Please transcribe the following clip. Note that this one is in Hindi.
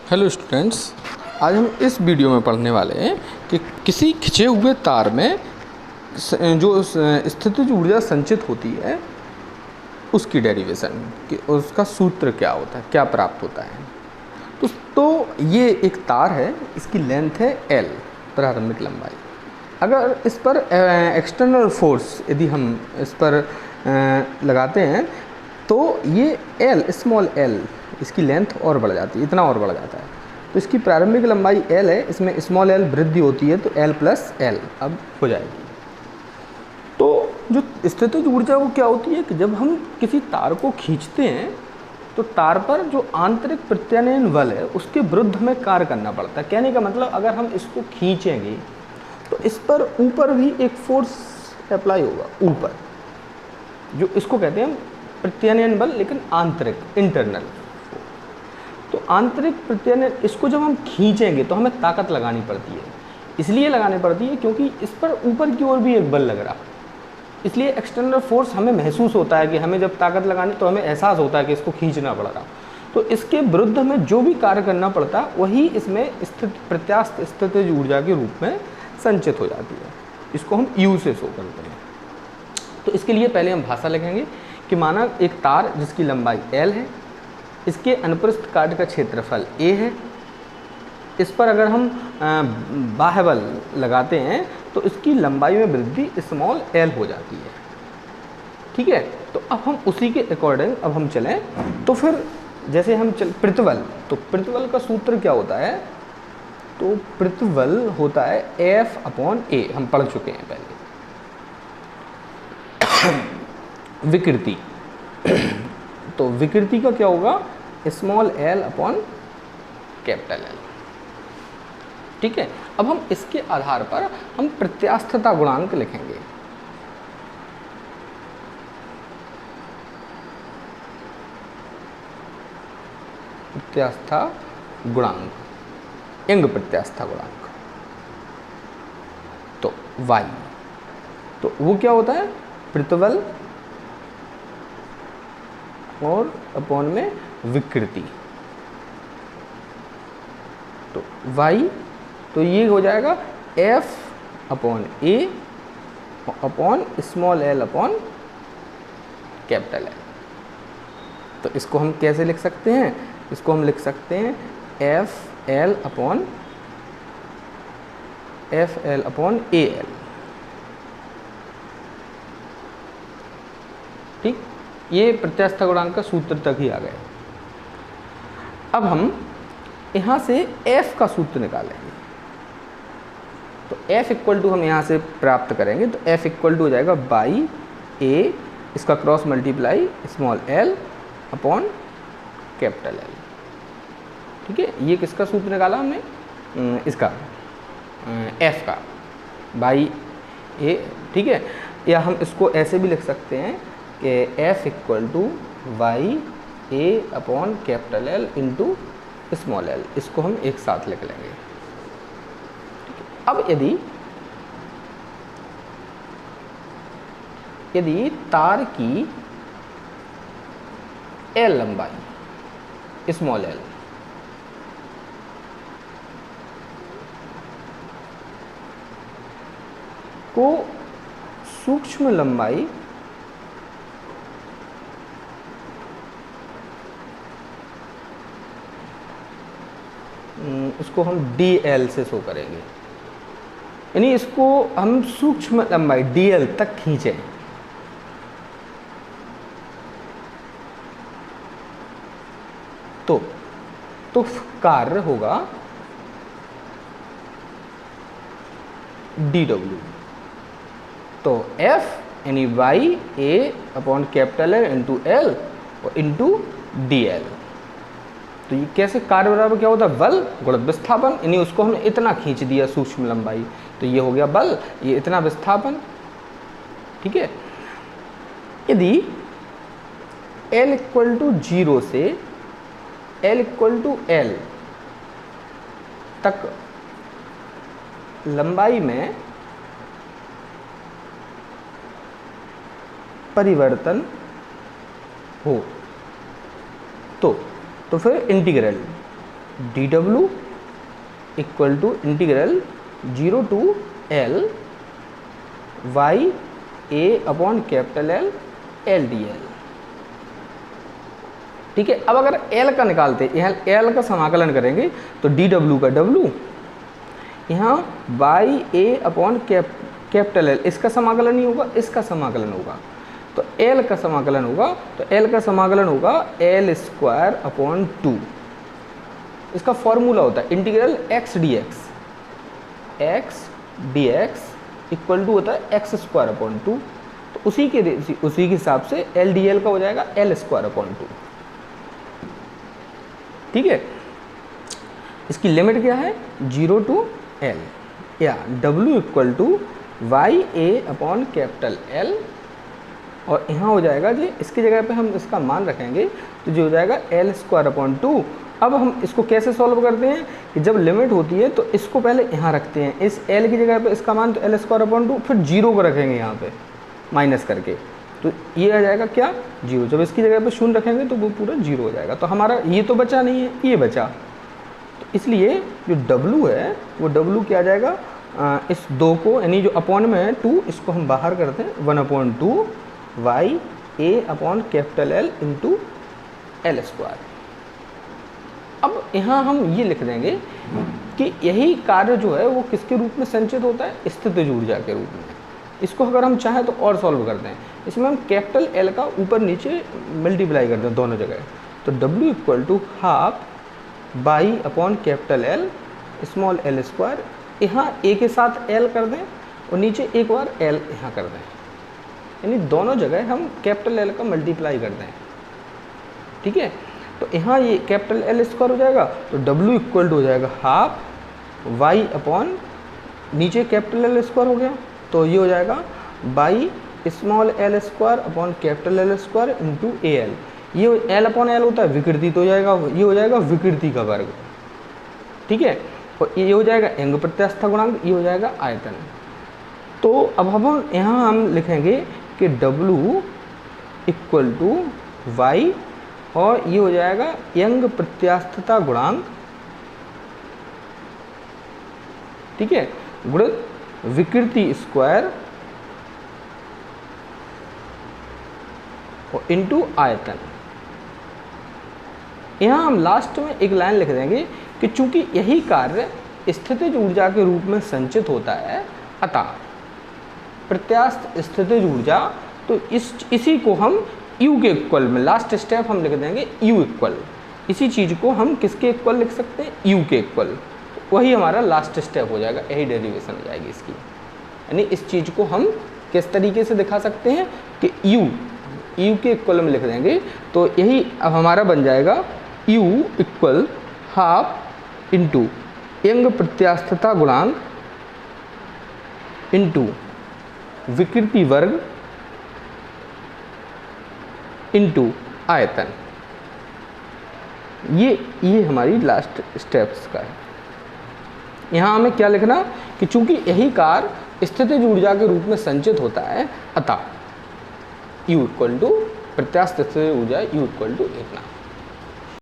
हेलो स्टूडेंट्स, आज हम इस वीडियो में पढ़ने वाले हैं कि किसी खिंचे हुए तार में जो स्थितिज ऊर्जा संचित होती है उसकी डेरिवेशन कि उसका सूत्र क्या होता है, क्या प्राप्त होता है। तो ये एक तार है, इसकी लेंथ है L, प्रारंभिक लंबाई। अगर इस पर एक्सटर्नल फोर्स यदि हम इस पर लगाते हैं तो ये L, स्मॉल l, इसकी लेंथ और बढ़ जाती है, इतना और बढ़ जाता है। तो इसकी प्रारंभिक लंबाई L है, इसमें स्मॉल l वृद्धि होती है तो L प्लस L अब हो जाएगी। तो जो स्थितिज ऊर्जा वो क्या होती है कि जब हम किसी तार को खींचते हैं तो तार पर जो आंतरिक प्रत्यानयन बल है उसके विरुद्ध हमें कार्य करना पड़ता है। कहने का मतलब अगर हम इसको खींचेंगे तो इस पर ऊपर भी एक फोर्स अप्लाई होगा, ऊपर, जो इसको कहते हैं प्रत्यानयन बल, लेकिन आंतरिक, इंटरनल। तो आंतरिक प्रत्यानयन, इसको जब हम खींचेंगे तो हमें ताकत लगानी पड़ती है। इसलिए लगानी पड़ती है क्योंकि इस पर ऊपर की ओर भी एक बल लग रहा है, इसलिए एक्सटर्नल फोर्स हमें महसूस होता है कि हमें जब ताकत लगानी तो हमें एहसास होता है कि इसको खींचना पड़ रहा। तो इसके विरुद्ध हमें जो भी कार्य करना पड़ता है वही इसमें प्रत्यास्थ स्थितिज ऊर्जा के रूप में संचित हो जाती है। इसको हम U से शो करते हैं। तो इसके लिए पहले हम भाषा लिखेंगे कि माना एक तार जिसकी लंबाई L है, इसके अनुप्रस्थ काट का क्षेत्रफल A है। इस पर अगर हम बाह्य बल लगाते हैं तो इसकी लंबाई में वृद्धि स्मॉल l हो जाती है। ठीक है, तो अब हम उसी के अकॉर्डिंग अब हम चलें। तो फिर जैसे हम प्रतिबल, तो प्रतिबल का सूत्र क्या होता है? तो प्रतिबल होता है F/A, हम पढ़ चुके हैं पहले। विकृति, तो विकृति का क्या होगा? स्मॉल l/कैपिटल L। ठीक है, अब हम इसके आधार पर हम प्रत्यास्थता गुणांक लिखेंगे। प्रत्यास्था गुणांक, यंग प्रत्यास्था गुणांक, तो Y। तो वो क्या होता है? प्रतिबल और अपॉन में विकृति, तो Y, तो ये हो जाएगा F/A upon small l upon capital L। तो इसको हम कैसे लिख सकते हैं? इसको हम लिख सकते हैं FL अपॉन AL। ठीक, ये प्रत्यास्था गुणांक का सूत्र तक ही आ गया। अब हम यहाँ से F का सूत्र निकालेंगे। तो F इक्वल टू हम यहाँ से प्राप्त करेंगे, तो F इक्वल टू हो जाएगा बाई A, इसका cross multiply small l upon capital L। ठीक है, ये किसका सूत्र निकाला हमने? इसका F का, बाई A। ठीक है, या हम इसको ऐसे भी लिख सकते हैं कि F equal two by A upon capital L into small l। इसको हम एक साथ लिख लेंगे। अब यदि तार की L लंबाई, स्मॉल l, को सूक्ष्म लंबाई इसको हम DL से शो करेंगे, यानी इसको हम सूक्ष्म लंबाई DL तक खींचें, तो कार्य होगा DW। तो F यानी by A upon capital L into L और इंटू DL। तो ये कैसे कार्य बराबर क्या होता है? बल गुणित विस्थापन, यानी उसको हमने इतना खींच दिया सूक्ष्म लंबाई, तो ये हो गया बल, ये इतना विस्थापन। ठीक है, यदि L इक्वल टू 0 से L इक्वल टू L तक लंबाई में परिवर्तन हो तो फिर integral dw equal to integral 0 to L y a upon capital L L dl। ठीक है, अब अगर L का निकालते, यहाँ L का समाकलन करेंगे तो dw का w, यहाँ by A upon capital L, इसका समाकलन नहीं होगा, इसका समाकलन होगा, तो L का समाकलन होगा, तो L का समाकलन होगा L स्क्वायर अपॉन 2। इसका फॉर्मूला होता है integral x dx equal to होता है x स्क्वायर अपॉन 2, तो उसी के हिसाब से L dl का हो जाएगा L स्क्वायर अपॉन 2। ठीक है, इसकी लिमिट क्या है 0 to L, या W equal to Y A upon capital L, और यहाँ हो जाएगा जी, इसकी जगह पे हम इसका मान रखेंगे तो जो हो जाएगा L स्क्वायर अपॉन 2। अब हम इसको कैसे सॉल्व करते हैं कि जब लिमिट होती है तो इसको पहले यहाँ रखते हैं, इस L की जगह पे इसका मान तो L स्क्वायर अपॉन 2, फिर 0 को रखेंगे यहाँ पे माइनस करके, तो ये आ जाएगा क्या 0। जब इसकी जगह पे 0 रखेंगे तो वो पूरा 0 हो जाएगा, तो हमारा ये तो बचा नहीं है, ये बचा, तो इसलिए जो W है वो W क्या आ जाएगा, इस 2 को यानी जो अपॉन में है 2, इसको हम बाहर करते हैं 1/2 Y A upon capital L into L square. अब यहाँ हम ये लिख देंगे कि यही कार्य जो है वो किसके रूप में संचित होता है, स्थितिज ऊर्जा के रूप में। इसको अगर हम चाहें तो और सॉल्व करते हैं, इसमें हम कैपिटल L का ऊपर नीचे मल्टीप्लाई करते हैं दोनों जगह, तो W equal to half by upon capital L small L square, यहाँ A के साथ L कर दें और नीचे एक बार L यहाँ कर दें, यानी दोनों जगह हम कैपिटल L का मल्टीप्लाई कर दें। ठीक है, तो यहाँ ये कैपिटल L स्क्वायर हो जाएगा, तो W इक्वल टू हो जाएगा हाफ वाई अपॉन नीचे कैपिटल L स्क्वायर हो गया, तो ये हो जाएगा by small L square upon capital L square into AL। ये L अपॉन L होता है विकृति, तो हो जाएगा ये हो जाएगा विकृति का वर्ग। ठीक है, और ये हो जाएगा यंग प्रत्यास्थता गुणांक, ये हो जाएगा आयतन। तो अब हम यहाँ हम लिखेंगे कि W इक्वल टू वाई, और ये हो जाएगा यंग प्रत्यास्थता गुणांक, ठीक है, गुणित विकृति स्क्वायर और इनटू आयतन। यहाँ हम लास्ट में एक लाइन लिख देंगे कि चूंकि यही कार्य स्थितिज ऊर्जा के रूप में संचित होता है, अतः प्रत्यास्थ स्थितिज ऊर्जा, तो इसी को हम U के इक्वल में, लास्ट स्टेप हम लिख देंगे U इक्वल, इसी चीज़ को हम किसके इक्वल लिख सकते हैं, U के इक्वल, तो वही हमारा लास्ट स्टेप हो जाएगा, यही डेरिवेशन हो जाएगी इसकी। यानी इस चीज़ को हम किस तरीके से दिखा सकते हैं कि U के इक्वल में लिख देंगे, तो यही अब हमारा बन जाएगा U equal half into Young प्रत्यास्थता गुणांक इंटू विकृति वर्ग इंटू आयतन। ये हमारी लास्ट स्टेप्स का है। यहाँ हमें क्या लिखना कि चूंकि यही कार्य स्थितिज ऊर्जा के रूप में संचित होता है, अतः U इक्वल टू प्रत्यास्थ स्थितिज ऊर्जा U इक्वल टू इतना।